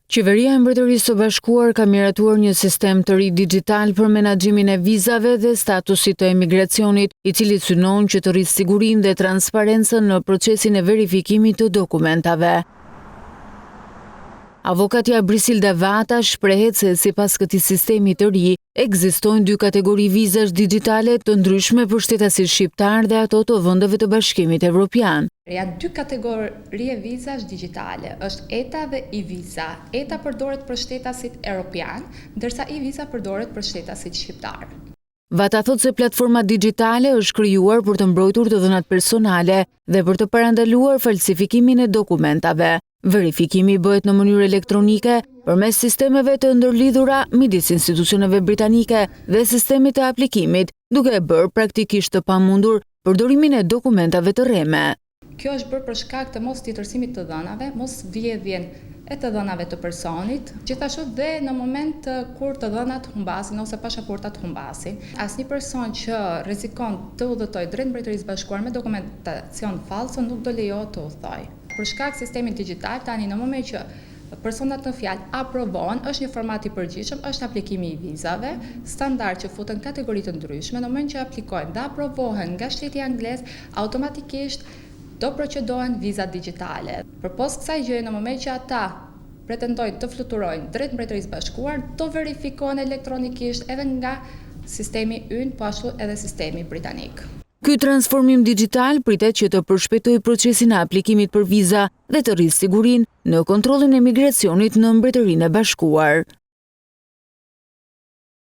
Qeveria e Mbretërisë së Bashkuar ka miratuar një sistem të ri digjital për menaxhimin e vizave dhe statusit të emigracionit, i cili synon që të rritë sigurinë dhe transparencën në procesin e verifikimit të dokumentave. Avokatja Brisilda Vata shprehet se sipas këtij sistemi të ri, ekzistojnë dy kategori vizash digjitale të ndryshme për shtetasit shqiptar dhe ato të vendeve të Bashkimit Evropian. Janë dy kategori vizash digjitale, është ETA dhe e-visa. ETA përdoret për shtetasit evropian, ndërsa e-visa përdoret për shtetasit shqiptar. Vata thot se platforma digjitale është krijuar për të mbrojtur të dhënat personale dhe për të parandaluar falsifikimin e dokumentave. Verifikimi bëhet në mënyrë elektronike përmes sistemeve të ndërlidhura midis institucioneve britanike dhe sistemit të aplikimit, duke e bërë praktikisht të pamundur përdorimin e dokumentave të rreme. Kjo është bërë për shkak të mos tjetërsimit të dhënave, mos vjedhjen e të dhënave të personit, gjithashtu dhe në moment kur të dhënat humbasin ose pasaportat humbasin. Asnjë person që rrezikon të udhëtojë drejt Mbretërisë Bashkuar me dokumentacion falso nuk do lejohet të udhëtojë. Për shkak sistemit digjital, tani në moment që personat në fjalë aprovojnë, është një format i përgjithshëm, është aplikimi i vizave, standard që futen kategori të ndryshme, në moment që aplikojnë dhe aprovohen nga shteti anglez, automatikisht do procedohen vizat digjitale. Përpos kësaj gjëje, në moment që ata pretendojnë të fluturojnë drejt Mbretërisë Bashkuar, do verifikohen elektronikisht edhe nga sistemi ynë, po ashtu edhe sistemi britanik. Ky transformim digjital pritet që të përshpejtojë procesin e aplikimit për viza dhe të rrisë sigurinë në kontrollin e migracionit në Mbretërinë e Bashkuar.